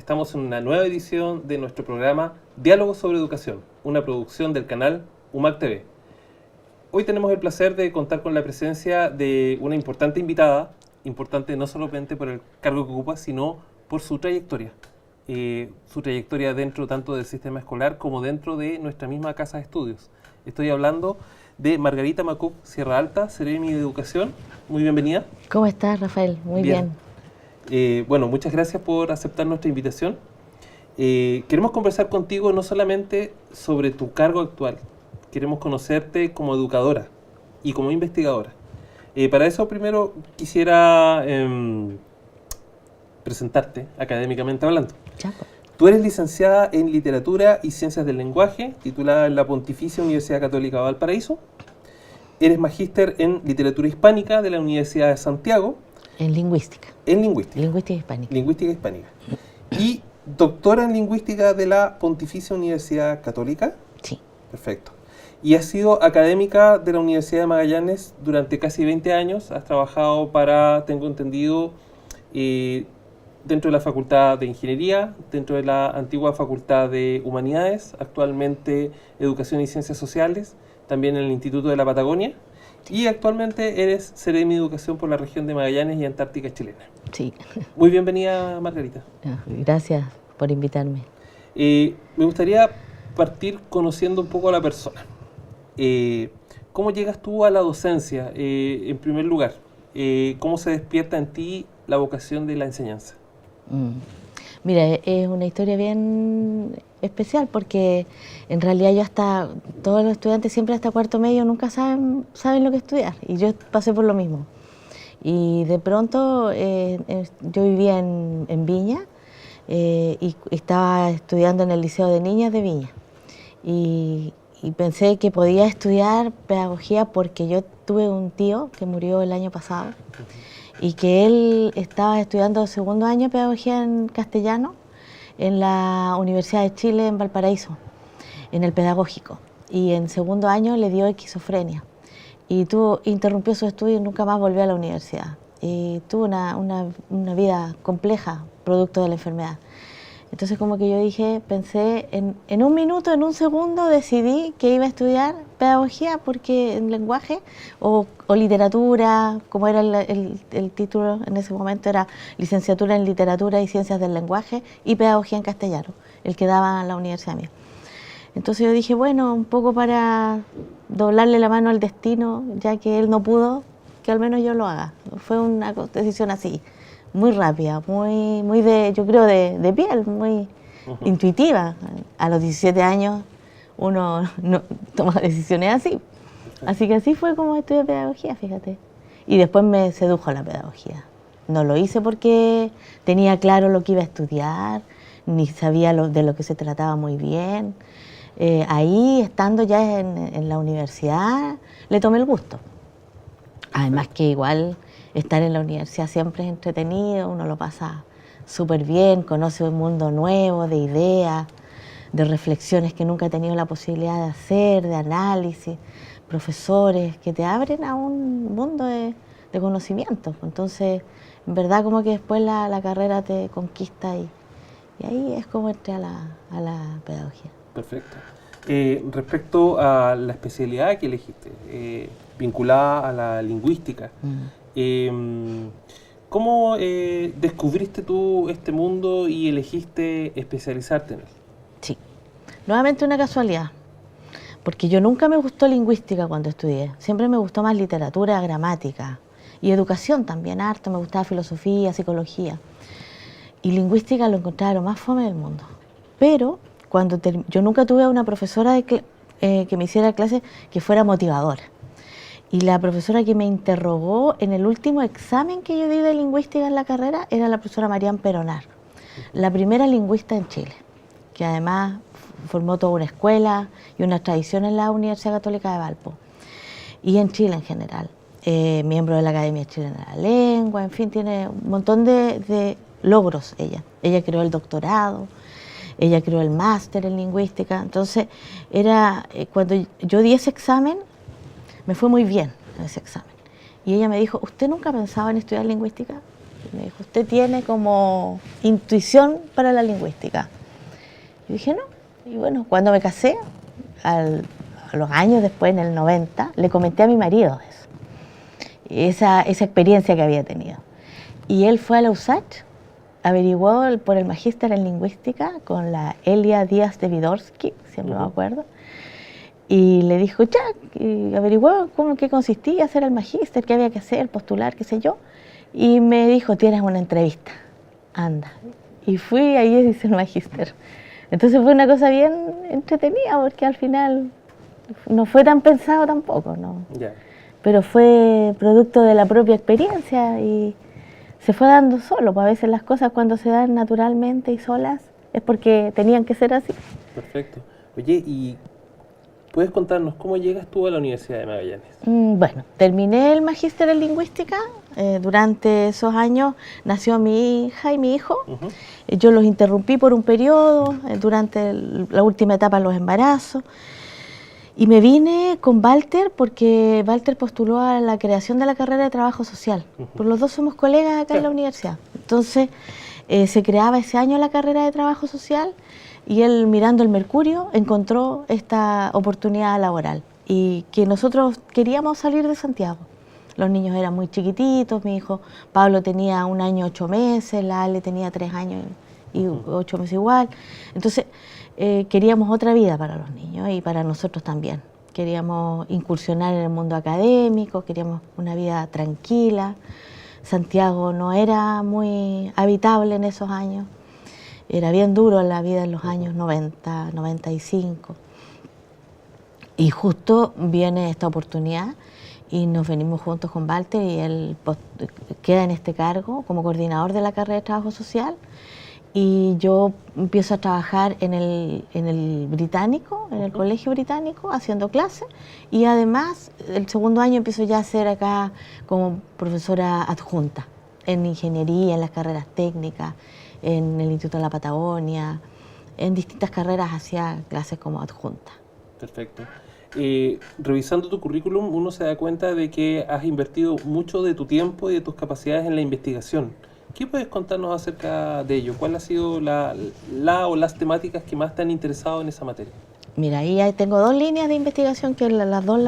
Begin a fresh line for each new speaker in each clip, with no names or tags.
Estamos en una nueva edición de nuestro programa Diálogos sobre Educación, una producción del canal UMAC TV. Hoy tenemos el placer de contar con la presencia de una importante invitada, importante no solamente por el cargo que ocupa, sino por su trayectoria dentro tanto del sistema escolar como dentro de nuestra misma casa de estudios. Estoy hablando de Margarita Macuc Sierra Alta, Seremi de Educación. Muy bienvenida.
¿Cómo estás, Rafael? Muy bien.
Bueno, muchas gracias por aceptar nuestra invitación. Queremos conversar contigo no solamente sobre tu cargo actual, queremos conocerte como educadora y como investigadora. Para eso primero quisiera presentarte académicamente hablando.
Chapo.
Tú eres licenciada en Literatura y Ciencias del Lenguaje, titulada en la Pontificia Universidad Católica de Valparaíso. Eres magíster en Literatura Hispánica de la Universidad de Santiago.
En Lingüística.
En Lingüística.
Lingüística Hispánica.
Lingüística Hispánica. Y doctora en Lingüística de la Pontificia Universidad Católica.
Sí.
Perfecto. Y has sido académica de la Universidad de Magallanes durante casi 20 años. Has trabajado para, tengo entendido, dentro de la Facultad de Ingeniería, dentro de la antigua Facultad de Humanidades, actualmente Educación y Ciencias Sociales, también en el Instituto de la Patagonia, y actualmente eres Seremi de Educación por la región de Magallanes y Antártica chilena.
Sí.
Muy bienvenida, Margarita.
Gracias por invitarme.
Me gustaría partir conociendo un poco a la persona. ¿Cómo llegas tú a la docencia, en primer lugar? ¿Cómo se despierta en ti la vocación de la enseñanza?
Mira, es una historia bien especial porque en realidad todos los estudiantes siempre hasta cuarto medio nunca saben lo que estudiar, y yo pasé por lo mismo. Y de pronto yo vivía en Viña y estaba estudiando en el Liceo de Niñas de Viña, y pensé que podía estudiar pedagogía porque yo tuve un tío que murió el año pasado y que él estaba estudiando segundo año de pedagogía en castellano en la Universidad de Chile en Valparaíso, en el pedagógico, y en segundo año le dio esquizofrenia y interrumpió su estudio y nunca más volvió a la universidad, y tuvo una vida compleja producto de la enfermedad. Entonces como que pensé en un minuto, en un segundo decidí que iba a estudiar pedagogía porque en lenguaje o literatura, como era el título en ese momento, era licenciatura en Literatura y Ciencias del Lenguaje y Pedagogía en Castellano, el que daba en la universidad mía. Entonces yo dije, bueno, un poco para doblarle la mano al destino, ya que él no pudo, que al menos yo lo haga. Fue una decisión así, muy rápida, muy yo creo de piel, muy intuitiva. A los 17 años uno no toma decisiones así. Así que así fue como estudié pedagogía, fíjate. Y después me sedujo la pedagogía. No lo hice porque tenía claro lo que iba a estudiar, ni sabía de lo que se trataba muy bien. Ahí, estando ya en la universidad, le tomé el gusto. Además que igual estar en la universidad siempre es entretenido, uno lo pasa súper bien, conoce un mundo nuevo de ideas, de reflexiones que nunca he tenido la posibilidad de hacer, de análisis, profesores que te abren a un mundo de conocimiento. Entonces, en verdad como que después la carrera te conquista y ahí es como entré a la pedagogía.
Perfecto. Respecto a la especialidad que elegiste, vinculada a la lingüística, ¿cómo descubriste tú este mundo y elegiste especializarte en él?
Sí, nuevamente una casualidad, porque yo nunca me gustó lingüística cuando estudié, siempre me gustó más literatura, gramática y educación también, harto, me gustaba filosofía, psicología, y lingüística lo encontraba lo más fome del mundo. Pero yo nunca tuve una profesora que me hiciera clase que fuera motivadora. Y la profesora que me interrogó en el último examen que yo di de lingüística en la carrera era la profesora Marian Peronar, la primera lingüista en Chile, que además formó toda una escuela y una tradición en la Universidad Católica de Valpo y en Chile en general. Miembro de la Academia Chilena de la Lengua, en fin, tiene un montón de logros ella. Ella creó el doctorado, ella creó el máster en lingüística. Entonces, cuando yo di ese examen, me fue muy bien en ese examen. Y ella me dijo, ¿usted nunca pensaba en estudiar lingüística? Y me dijo, usted tiene como intuición para la lingüística. Y dije, no. Y bueno, cuando me casé, a los años después, en el 90, le comenté a mi marido eso, esa experiencia que había tenido. Y él fue a la USACH, averiguó por el magíster en lingüística con la Elia Díaz de Vidorsky, siempre me acuerdo, y le dijo, ya, y averiguó qué consistía hacer el magíster, qué había que hacer, postular, qué sé yo, y me dijo, tienes una entrevista, anda. Y fui, ahí hice el magíster. Entonces fue una cosa bien entretenida, porque al final no fue tan pensado tampoco, ¿no?
Yeah.
Pero fue producto de la propia experiencia y se fue dando solo, pues a veces las cosas cuando se dan naturalmente y solas es porque tenían que ser así.
Perfecto. Oye, ¿y puedes contarnos cómo llegas tú a la Universidad de Magallanes?
Bueno, terminé el magíster en lingüística, durante esos años nació mi hija y mi hijo, yo los interrumpí por un periodo, durante la última etapa de los embarazos, y me vine con Walter porque Walter postuló a la creación de la carrera de trabajo social. Pues los dos somos colegas acá en la universidad. Entonces se creaba ese año la carrera de trabajo social y él, mirando el mercurio, encontró esta oportunidad laboral y que nosotros queríamos salir de Santiago. Los niños eran muy chiquititos, mi hijo Pablo tenía 1 año 8 meses, la Ale tenía 3 años y 8 meses igual. Entonces queríamos otra vida para los niños y para nosotros también. Queríamos incursionar en el mundo académico, queríamos una vida tranquila. Santiago no era muy habitable en esos años, era bien duro la vida en los años 90, 95. Y justo viene esta oportunidad y nos venimos juntos con Walter y él queda en este cargo como coordinador de la carrera de trabajo social. Y yo empiezo a trabajar en el británico, en el colegio británico, haciendo clases. Y además, el segundo año empiezo ya a ser acá como profesora adjunta en ingeniería, en las carreras técnicas, en el Instituto de la Patagonia, en distintas carreras hacía clases como adjunta.
Perfecto. Revisando tu currículum, uno se da cuenta de que has invertido mucho de tu tiempo y de tus capacidades en la investigación. ¿Qué puedes contarnos acerca de ello? ¿Cuál ha sido la o las temáticas que más te han interesado en esa materia?
Mira, ahí tengo 2 líneas de investigación que las dos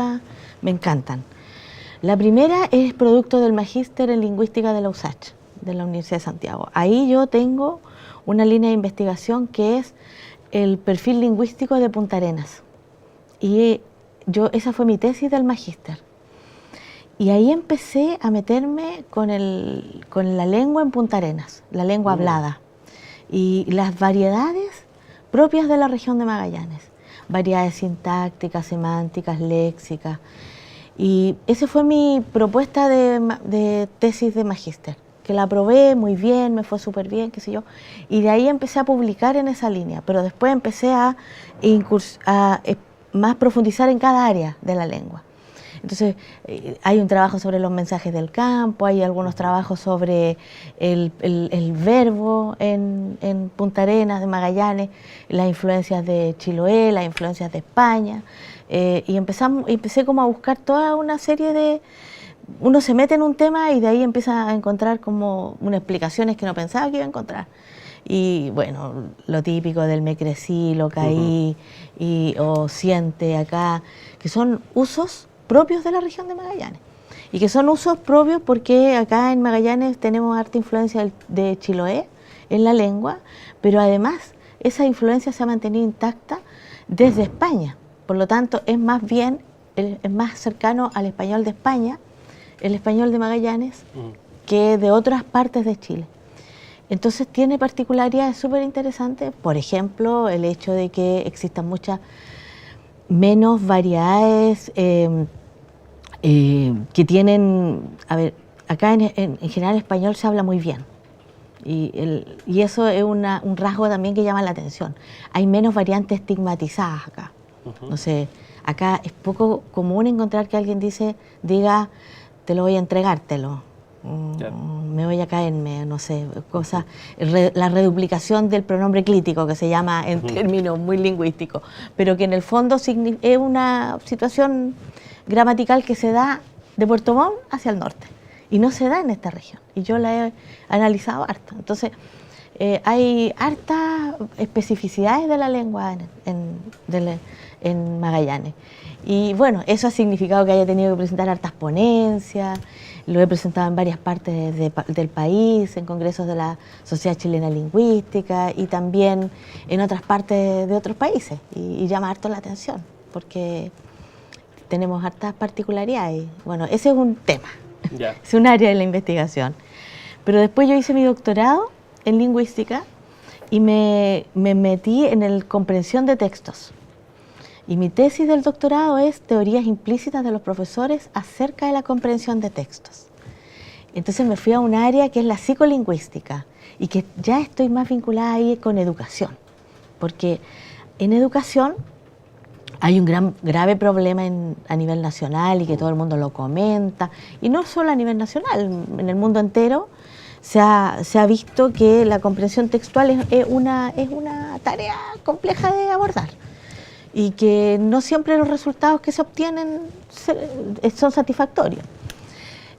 me encantan. La primera es producto del magíster en lingüística de la USACH, de la Universidad de Santiago. Ahí yo tengo una línea de investigación que es el perfil lingüístico de Punta Arenas. Y esa fue mi tesis del magíster. Y ahí empecé a meterme con la lengua en Punta Arenas, la lengua hablada, y las variedades propias de la región de Magallanes, variedades sintácticas, semánticas, léxicas. Y esa fue mi propuesta de tesis de magíster, que la aprobé muy bien, me fue súper bien, qué sé yo, y de ahí empecé a publicar en esa línea, pero después empecé a más profundizar en cada área de la lengua. Entonces, hay un trabajo sobre los mensajes del campo, hay algunos trabajos sobre el verbo en Punta Arenas, de Magallanes, las influencias de Chiloé, las influencias de España, y empecé como a buscar toda una serie de... Uno se mete en un tema y de ahí empieza a encontrar como unas explicaciones que no pensaba que iba a encontrar. Y bueno, lo típico del me crecí, lo caí, o siente acá, que son usos propios de la región de Magallanes y que son usos propios porque acá en Magallanes tenemos harta influencia de Chiloé en la lengua, pero además esa influencia se ha mantenido intacta desde España, por lo tanto es más cercano al español de España, el español de Magallanes, que de otras partes de Chile. Entonces tiene particularidades súper interesantes, por ejemplo, el hecho de que existan muchas menos variedades que tienen, a ver, acá en general el español se habla muy bien y eso es un rasgo también que llama la atención. Hay menos variantes estigmatizadas acá. No sé, acá es poco común encontrar que alguien diga, te lo voy a entregártelo. Me voy a caerme, no sé, cosas, la reduplicación del pronombre clítico, que se llama en términos muy lingüísticos, pero que en el fondo es una situación gramatical que se da de Puerto Montt hacia el norte y no se da en esta región. Y yo la he analizado harto. Entonces, hay hartas especificidades de la lengua en Magallanes. Y bueno, eso ha significado que haya tenido que presentar hartas ponencias, lo he presentado en varias partes del país, en congresos de la Sociedad Chilena Lingüística y también en otras partes de otros países. Y llama harto la atención, porque tenemos hartas particularidades. Bueno, ese es un tema, es un área de la investigación. Pero después yo hice mi doctorado en lingüística y me metí en la comprensión de textos. Y mi tesis del doctorado es teorías implícitas de los profesores acerca de la comprensión de textos. Entonces me fui a un área que es la psicolingüística y que ya estoy más vinculada ahí con educación, porque en educación hay un grave problema a nivel nacional y que todo el mundo lo comenta, y no solo a nivel nacional, en el mundo entero se ha visto que la comprensión textual es una tarea compleja de abordar y que no siempre los resultados que se obtienen son satisfactorios.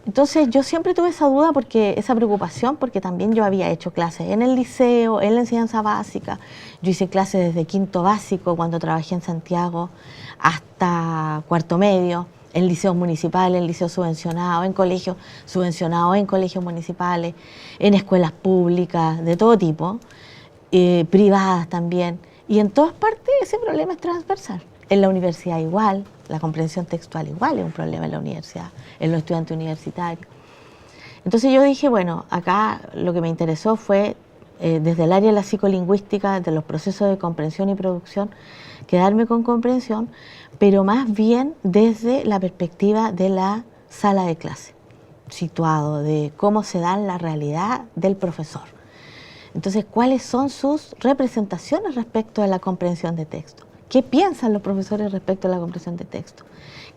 Entonces yo siempre tuve esa preocupación, porque también yo había hecho clases en el liceo, en la enseñanza básica. Yo hice clases desde quinto básico cuando trabajé en Santiago hasta cuarto medio, en liceos municipales, en liceos subvencionados, en colegios subvencionados, en colegios municipales, en escuelas públicas de todo tipo, privadas también. Y en todas partes ese problema es transversal. En la universidad igual, la comprensión textual igual es un problema en la universidad, en los estudiantes universitarios. Entonces yo dije, bueno, acá lo que me interesó fue, desde el área de la psicolingüística, de los procesos de comprensión y producción, quedarme con comprensión, pero más bien desde la perspectiva de la sala de clase, situado de cómo se da la realidad del profesor. Entonces, ¿cuáles son sus representaciones respecto a la comprensión de texto? ¿Qué piensan los profesores respecto a la comprensión de texto?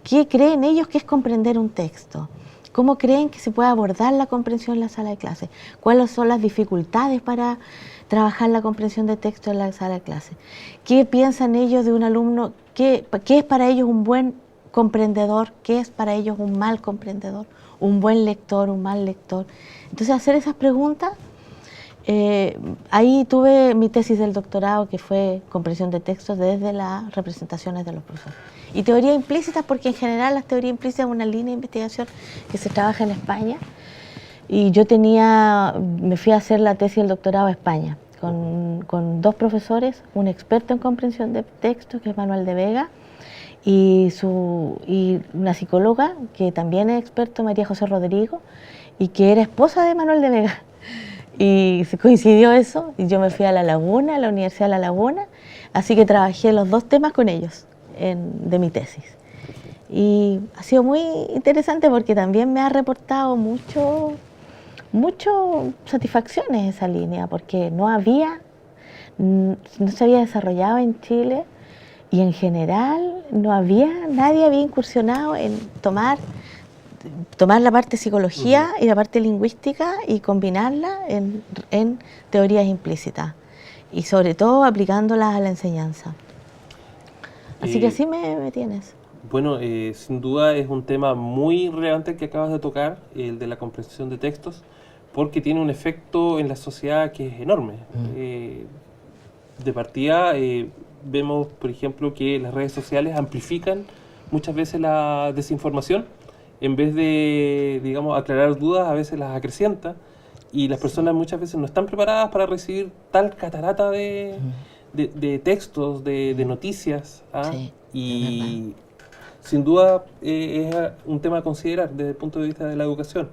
¿Qué creen ellos que es comprender un texto? ¿Cómo creen que se puede abordar la comprensión en la sala de clase? ¿Cuáles son las dificultades para trabajar la comprensión de texto en la sala de clase? ¿Qué piensan ellos de un alumno? ¿Qué es para ellos un buen comprendedor? ¿Qué es para ellos un mal comprendedor? ¿Un buen lector? ¿Un mal lector? Entonces, hacer esas preguntas. Ahí tuve mi tesis del doctorado, que fue comprensión de textos desde las representaciones de los profesores. Y teoría implícita, porque en general las teorías implícitas es una línea de investigación que se trabaja en España. Y yo me fui a hacer la tesis del doctorado a España, con dos profesores, un experto en comprensión de textos, que es Manuel de Vega, y una psicóloga, que también es experto, María José Rodrigo, y que era esposa de Manuel de Vega. Y se coincidió eso, y yo me fui a La Laguna, a la Universidad de La Laguna, así que trabajé los dos temas con ellos de mi tesis. Y ha sido muy interesante porque también me ha reportado mucho satisfacciones esa línea, porque no se había desarrollado en Chile, y en general nadie había incursionado en tomar la parte de psicología y la parte lingüística y combinarla en teorías implícitas, y sobre todo aplicándolas a la enseñanza. Así que así me tienes.
Bueno, sin duda es un tema muy relevante que acabas de tocar, el de la comprensión de textos, porque tiene un efecto en la sociedad que es enorme. De partida, vemos, por ejemplo, que las redes sociales amplifican muchas veces la desinformación. En vez de, digamos, aclarar dudas, a veces las acrecienta, y las personas muchas veces no están preparadas para recibir tal catarata de textos, de noticias.
Sí,
y sin duda es un tema a considerar desde el punto de vista de la educación.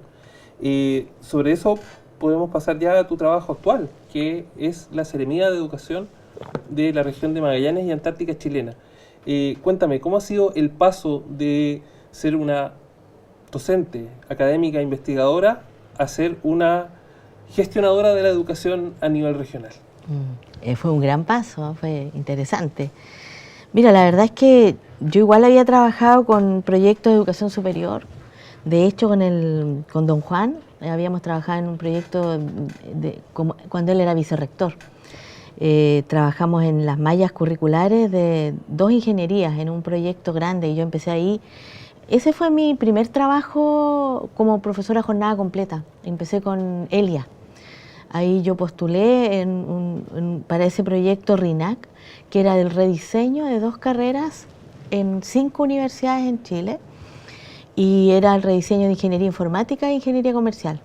Sobre eso podemos pasar ya a tu trabajo actual, que es la Seremía de Educación de la región de Magallanes y Antártica chilena. Cuéntame, ¿cómo ha sido el paso de ser una docente, académica, investigadora, a ser una gestionadora de la educación a nivel regional?
Fue un gran paso, fue interesante. Mira, la verdad es que yo igual había trabajado con proyectos de educación superior. De hecho, con don Juan habíamos trabajado en un proyecto cuando él era vicerrector. Trabajamos en las mallas curriculares de 2 ingenierías en un proyecto grande, y yo empecé ahí Ese fue mi primer trabajo como profesora jornada completa. Empecé con Elia. Ahí yo postulé para ese proyecto RINAC, que era el rediseño de 2 carreras en 5 universidades en Chile, y era el rediseño de ingeniería informática e ingeniería comercial,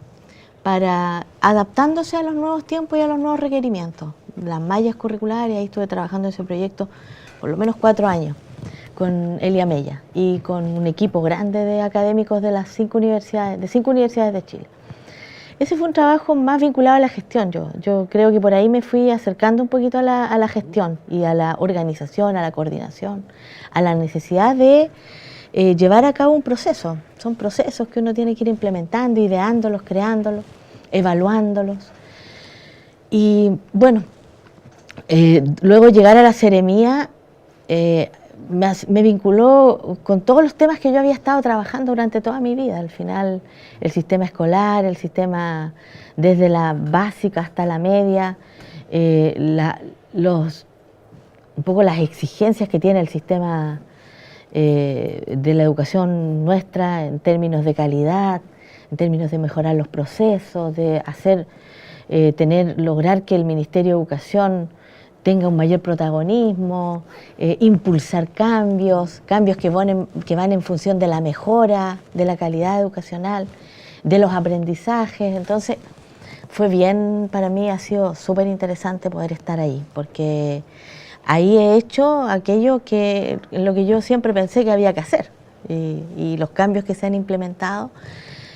para adaptándose a los nuevos tiempos y a los nuevos requerimientos. Las mallas curriculares, ahí estuve trabajando en ese proyecto por lo menos 4 años, con Elia Mella y con un equipo grande de académicos de las 5 universidades de Chile. Ese fue un trabajo más vinculado a la gestión. Yo creo que por ahí me fui acercando un poquito a la gestión y a la organización, a la coordinación, a la necesidad de llevar a cabo un proceso. Son procesos que uno tiene que ir implementando, ideándolos, creándolos, evaluándolos. Y bueno, luego llegar a la seremía me vinculó con todos los temas que yo había estado trabajando durante toda mi vida. Al final, el sistema escolar, el sistema desde la básica hasta la media, un poco las exigencias que tiene el sistema de la educación nuestra en términos de calidad, en términos de mejorar los procesos, de lograr que el Ministerio de Educación tenga un mayor protagonismo, impulsar cambios que van en función de la mejora de la calidad educacional, de los aprendizajes. Entonces, para mí ha sido súper interesante poder estar ahí, porque ahí he hecho lo que yo siempre pensé que había que hacer, y los cambios que se han implementado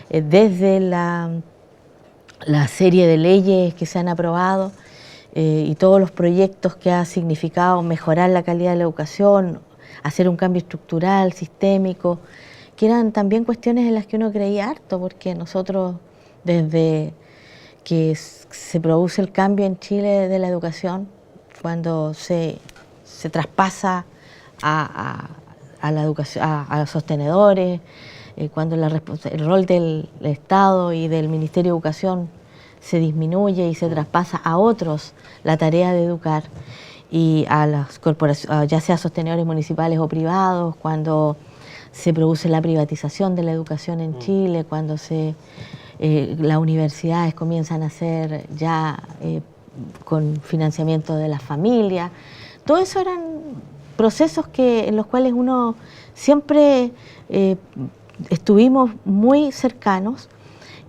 desde la serie de leyes que se han aprobado, y todos los proyectos que ha significado mejorar la calidad de la educación, hacer un cambio estructural, sistémico, que eran también cuestiones en las que uno creía harto, porque nosotros, desde que se produce el cambio en Chile de la educación, cuando se traspasa a la educación, a los sostenedores, cuando el rol del Estado y del Ministerio de Educación se disminuye y se traspasa a otros la tarea de educar, y a las corporaciones, ya sea sostenedores municipales o privados, cuando se produce la privatización de la educación en Chile, cuando las universidades comienzan a ser ya con financiamiento de las familias. Todo eso eran procesos en los cuales uno siempre estuvimos muy cercanos,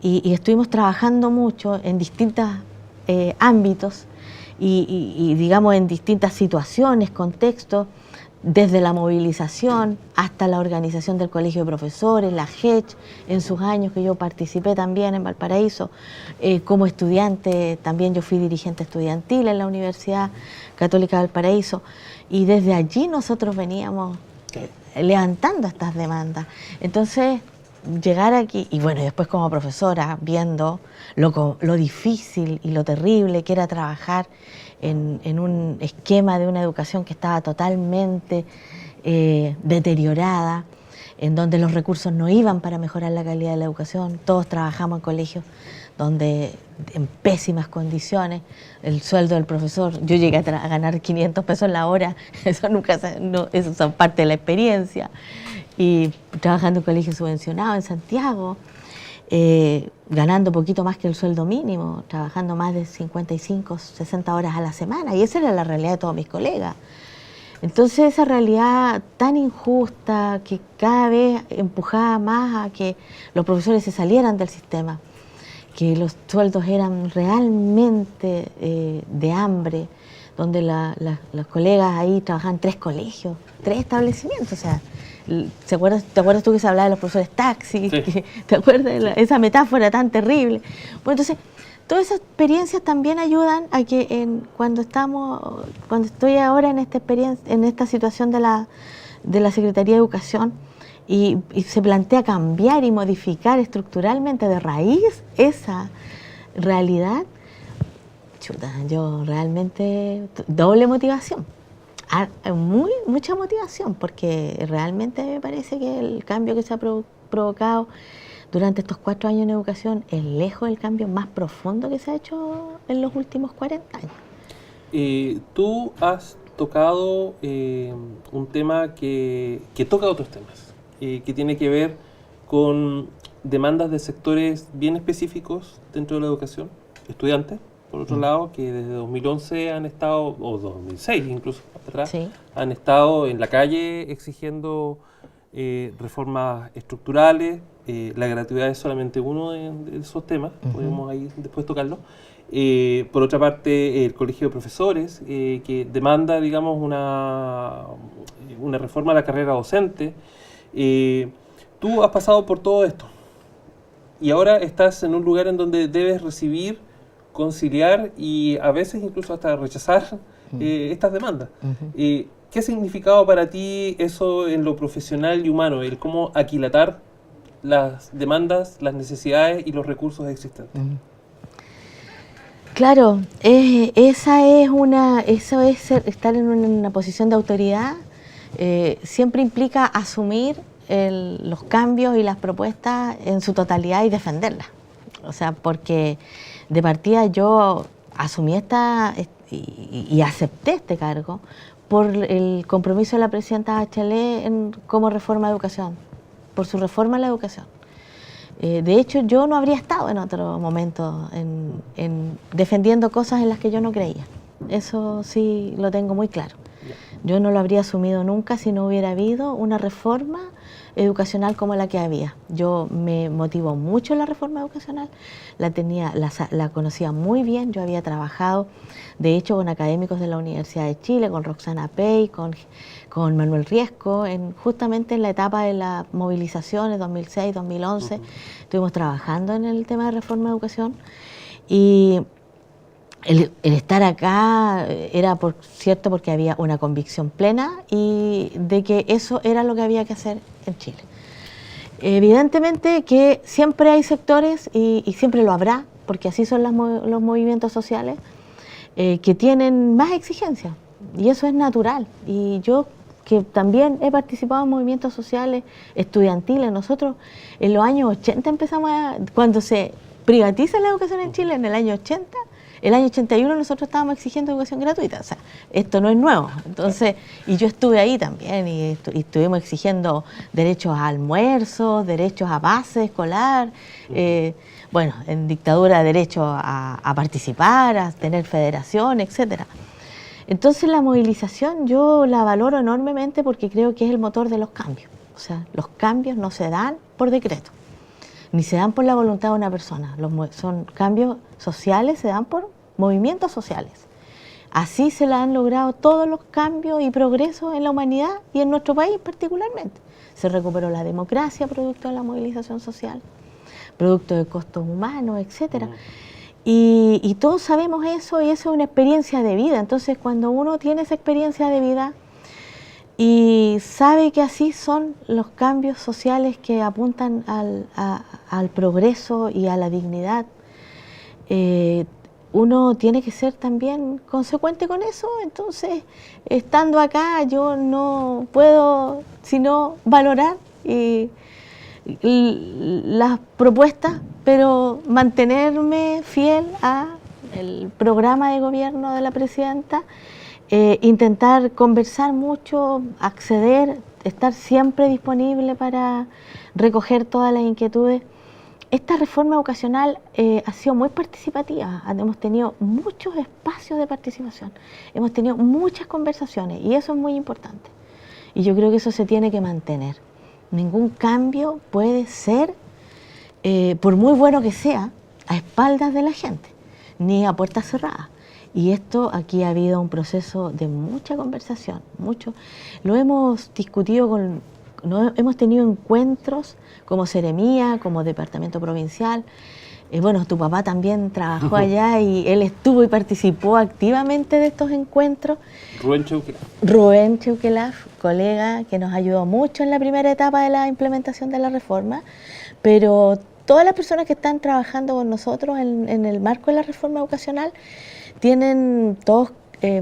y estuvimos trabajando mucho en distintos ámbitos y digamos en distintas situaciones, contextos, desde la movilización hasta la organización del Colegio de Profesores, la GECH, en sus años que yo participé también en Valparaíso. Como estudiante también yo fui dirigente estudiantil en la Universidad Católica de Valparaíso, y desde allí nosotros veníamos levantando estas demandas. Entonces, llegar aquí, y bueno, después como profesora, viendo lo difícil y lo terrible que era trabajar en un esquema de una educación que estaba totalmente deteriorada, en donde los recursos no iban para mejorar la calidad de la educación. Todos trabajamos en colegios donde en pésimas condiciones, el sueldo del profesor, yo llegué a ganar 500 pesos la hora, eso eso es parte de la experiencia. Y trabajando en colegio subvencionado en Santiago, ganando poquito más que el sueldo mínimo, trabajando más de 55, 60 horas a la semana, y esa era la realidad de todos mis colegas. Entonces esa realidad tan injusta que cada vez empujaba más a que los profesores se salieran del sistema, que los sueldos eran realmente de hambre, donde los colegas ahí trabajaban 3 colegios, 3 establecimientos, o sea, ¿te acuerdas tú que se hablaba de los profesores taxis?
Sí.
¿Te acuerdas de esa metáfora tan terrible? Bueno, entonces, todas esas experiencias también ayudan a que cuando estoy ahora en esta experiencia, en esta situación de la Secretaría de Educación, y se plantea cambiar y modificar estructuralmente de raíz esa realidad, yo realmente doble motivación. Mucha motivación, porque realmente me parece que el cambio que se ha provocado durante estos 4 años en educación es lejos del cambio más profundo que se ha hecho en los últimos 40 años.
Tú has tocado un tema que toca otros temas, que tiene que ver con demandas de sectores bien específicos dentro de la educación, estudiantes, por otro lado, que desde 2011 han estado, o 2006 incluso, hasta atrás,
Sí.
han estado en la calle exigiendo reformas estructurales. La gratuidad es solamente uno de esos temas, podemos ahí después tocarlo. Por otra parte, el Colegio de Profesores, que demanda, digamos, una reforma a la carrera docente. Tú has pasado por todo esto y ahora estás en un lugar en donde debes recibir, conciliar y a veces incluso hasta rechazar estas demandas. ¿Qué ha significado para ti eso en lo profesional y humano, el cómo aquilatar las demandas, las necesidades y los recursos existentes?
Claro, eso es estar en una posición de autoridad, siempre implica asumir los cambios y las propuestas en su totalidad y defenderlas. O sea, porque de partida yo asumí y acepté este cargo por el compromiso de la presidenta Bachelet como reforma de educación, por su reforma a la educación. De hecho, yo no habría estado en otro momento en defendiendo cosas en las que yo no creía. Eso sí lo tengo muy claro. Yo no lo habría asumido nunca si no hubiera habido una reforma educacional como la que había. Yo me motivó mucho la reforma educacional, la conocía muy bien, yo había trabajado, de hecho, con académicos de la Universidad de Chile, con Roxana Pey, con Manuel Riesco, justamente en la etapa de las movilizaciones 2006, 2011, estuvimos trabajando en el tema de reforma de educación y el estar acá era cierto porque había una convicción plena y de que eso era lo que había que hacer en Chile. Evidentemente que siempre hay sectores y siempre lo habrá, porque así son los movimientos sociales, que tienen más exigencias y eso es natural. Y yo, que también he participado en movimientos sociales estudiantiles, nosotros en los años 80 empezamos cuando se privatiza la educación en Chile, en el año 80, el año 81 nosotros estábamos exigiendo educación gratuita, o sea, esto no es nuevo. Entonces, y yo estuve ahí también y estuvimos exigiendo derechos a almuerzos, derechos a base escolar, bueno, en dictadura derecho a participar, a tener federación, etcétera. Entonces la movilización yo la valoro enormemente porque creo que es el motor de los cambios. O sea, los cambios no se dan por decreto, ni se dan por la voluntad de una persona. Son cambios sociales, se dan por movimientos sociales. Así se han logrado todos los cambios y progresos en la humanidad y en nuestro país particularmente. Se recuperó la democracia producto de la movilización social, producto de costos humanos, etcétera. Y todos sabemos eso y eso es una experiencia de vida. Entonces, cuando uno tiene esa experiencia de vida y sabe que así son los cambios sociales que apuntan al progreso y a la dignidad, uno tiene que ser también consecuente con eso. Entonces, estando acá, yo no puedo sino valorar las propuestas, pero mantenerme fiel al programa de gobierno de la presidenta, intentar conversar mucho, acceder, estar siempre disponible para recoger todas las inquietudes. Esta reforma educacional ha sido muy participativa, hemos tenido muchos espacios de participación, hemos tenido muchas conversaciones y eso es muy importante. Y yo creo que eso se tiene que mantener. Ningún cambio puede ser, por muy bueno que sea, a espaldas de la gente, ni a puertas cerradas. Y esto, aquí ha habido un proceso de mucha conversación, mucho. Lo hemos discutido hemos tenido encuentros como Seremía, como Departamento Provincial. Bueno, tu papá también trabajó allá y él estuvo y participó activamente de estos encuentros. Rubén Cheuquelaf, colega que nos ayudó mucho en la primera etapa de la implementación de la reforma, pero todas las personas que están trabajando con nosotros en el marco de la reforma educacional tienen todos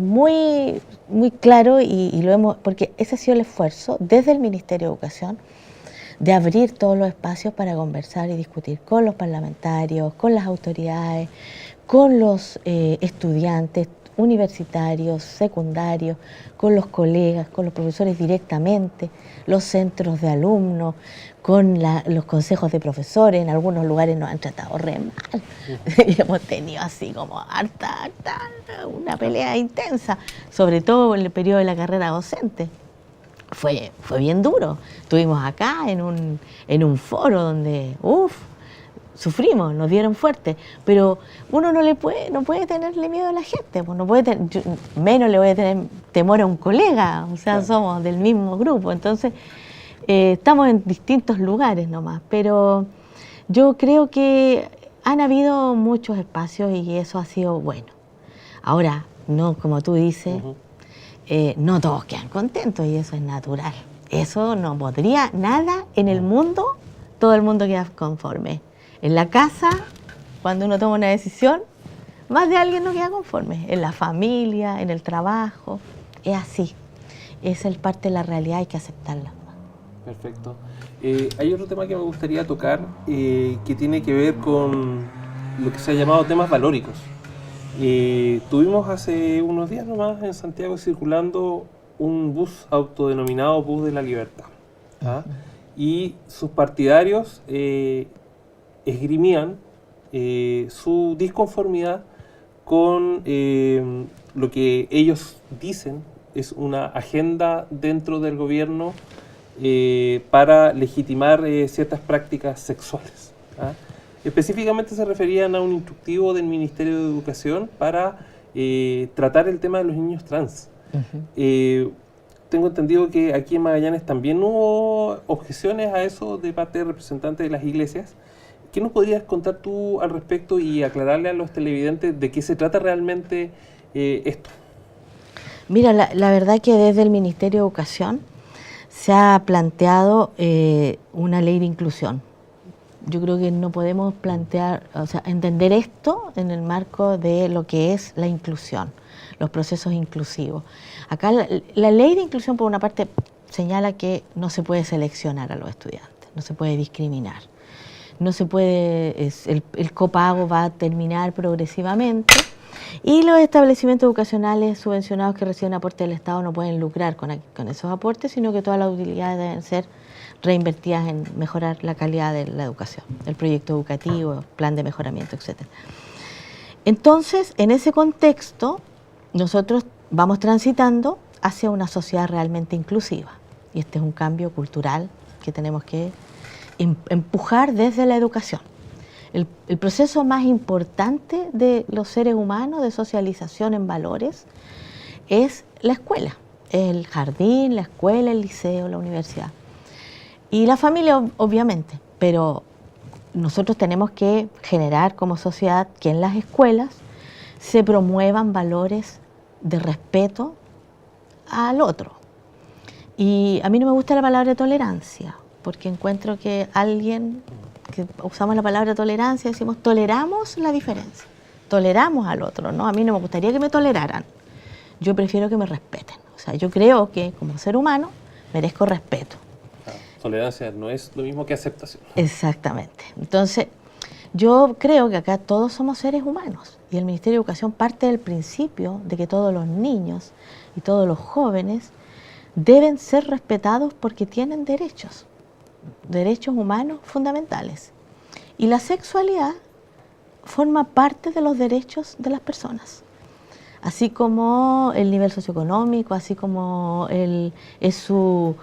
muy claro y porque ese ha sido el esfuerzo desde el Ministerio de Educación de abrir todos los espacios para conversar y discutir con los parlamentarios, con las autoridades, con los estudiantes. universitarios, secundarios, con los colegas, con los profesores directamente, los centros de alumnos, con los consejos de profesores. En algunos lugares nos han tratado re mal y hemos tenido así como una pelea intensa, sobre todo en el periodo de la carrera docente. Fue bien duro. Estuvimos acá en un foro donde, sufrimos, nos dieron fuerte, pero uno no puede tenerle miedo a la gente, pues no puede menos le voy a tener temor a un colega, o sea, claro, somos del mismo grupo, entonces estamos en distintos lugares nomás, pero yo creo que han habido muchos espacios y eso ha sido bueno. Ahora, no, como tú dices, no todos quedan contentos y eso es natural. Eso no podría, nada en el mundo, todo el mundo queda conforme. En la casa, cuando uno toma una decisión, más de alguien no queda conforme. En la familia, en el trabajo, es así. Esa es parte de la realidad, hay que aceptarla.
Perfecto. Hay otro tema que me gustaría tocar que tiene que ver con lo que se ha llamado temas valóricos. Tuvimos hace unos días nomás en Santiago circulando un bus autodenominado Bus de la Libertad. ¿Ah? Y sus partidarios esgrimían su disconformidad con lo que ellos dicen es una agenda dentro del gobierno para legitimar ciertas prácticas sexuales. ¿Ah? Específicamente se referían a un instructivo del Ministerio de Educación para tratar el tema de los niños trans. Tengo entendido que aquí en Magallanes también hubo objeciones a eso de parte de representantes de las iglesias. ¿Qué nos podrías contar tú al respecto y aclararle a los televidentes de qué se trata realmente esto?
Mira, la verdad que desde el Ministerio de Educación se ha planteado una ley de inclusión. Yo creo que no podemos entender esto en el marco de lo que es la inclusión, los procesos inclusivos. Acá la ley de inclusión, por una parte, señala que no se puede seleccionar a los estudiantes, no se puede discriminar. No se puede, el copago va a terminar progresivamente y los establecimientos educacionales subvencionados que reciben aporte del Estado no pueden lucrar con esos aportes, sino que todas las utilidades deben ser reinvertidas en mejorar la calidad de la educación, el proyecto educativo, plan de mejoramiento, etc. Entonces, en ese contexto, nosotros vamos transitando hacia una sociedad realmente inclusiva y este es un cambio cultural que tenemos que empujar desde la educación. El proceso más importante de los seres humanos de socialización en valores es la escuela, el jardín, la escuela, el liceo, la universidad. Y la familia, obviamente, pero nosotros tenemos que generar como sociedad que en las escuelas se promuevan valores de respeto al otro. Y a mí no me gusta la palabra tolerancia, porque encuentro que usamos la palabra tolerancia, decimos toleramos la diferencia, toleramos al otro, ¿no? A mí no me gustaría que me toleraran, yo prefiero que me respeten. O sea, yo creo que como ser humano merezco respeto.
Tolerancia no es lo mismo que aceptación.
Exactamente. Entonces, yo creo que acá todos somos seres humanos y el Ministerio de Educación parte del principio de que todos los niños y todos los jóvenes deben ser respetados porque tienen derechos humanos fundamentales. Y la sexualidad forma parte de los derechos de las personas. Así como el nivel socioeconómico, así como es su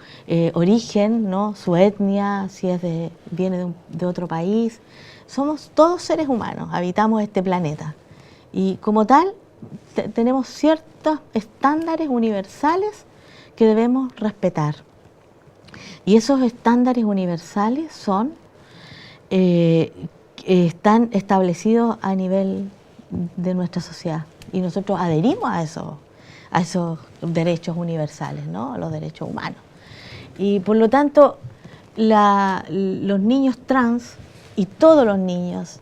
origen, ¿no? Su etnia, si viene de otro país. Somos todos seres humanos, habitamos este planeta. Y como tal, tenemos ciertos estándares universales que debemos respetar. Y esos estándares universales están establecidos a nivel de nuestra sociedad. Y nosotros adherimos a esos derechos universales, ¿no? A los derechos humanos. Y por lo tanto, los niños trans y todos los niños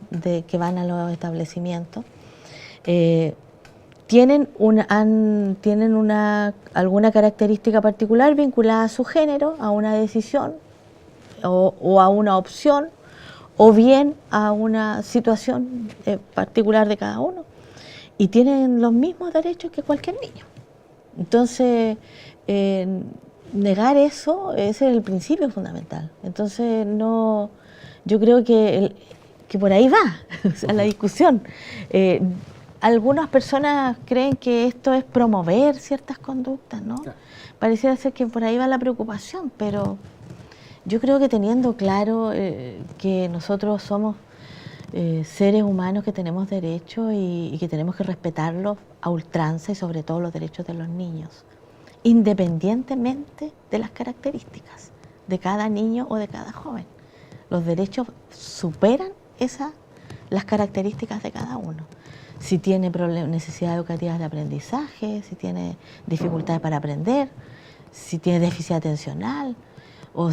que van a los establecimientos tienen alguna característica particular vinculada a su género, a una decisión o a una opción, o bien a una situación particular de cada uno. y tienen los mismos derechos que cualquier niño. Entonces, negar eso, ese es el principio fundamental. Entonces, no, yo creo que por ahí va o sea, la discusión. Algunas personas creen que esto es promover ciertas conductas, ¿no? Claro. Pareciera ser que por ahí va la preocupación, pero yo creo que teniendo claro que nosotros somos seres humanos que tenemos derechos y que tenemos que respetarlos a ultranza y sobre todo los derechos de los niños, independientemente de las características de cada niño o de cada joven. Los derechos superan las características de cada uno. Si tiene necesidades educativas de aprendizaje, si tiene dificultades para aprender, si tiene déficit atencional, o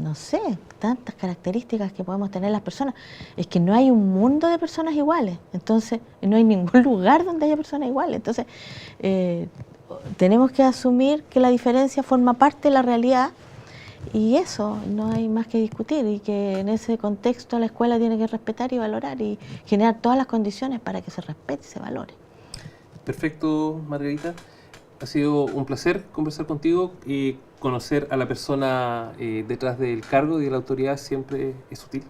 no sé, tantas características que podemos tener las personas. Es que no hay un mundo de personas iguales, entonces no hay ningún lugar donde haya personas iguales. Entonces tenemos que asumir que la diferencia forma parte de la realidad y eso no hay más que discutir, y que en ese contexto la escuela tiene que respetar y valorar y generar todas las condiciones para que se respete y se valore.
Perfecto, Margarita. Ha sido un placer conversar contigo y conocer a la persona detrás del cargo y de la autoridad siempre es útil.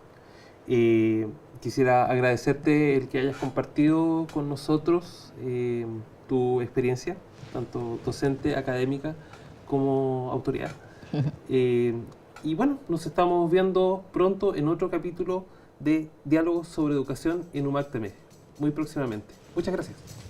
Quisiera agradecerte el que hayas compartido con nosotros tu experiencia, tanto docente, académica, como autoridad. Y bueno, nos estamos viendo pronto en otro capítulo de Diálogos sobre Educación en UMAC TM, muy próximamente. Muchas gracias.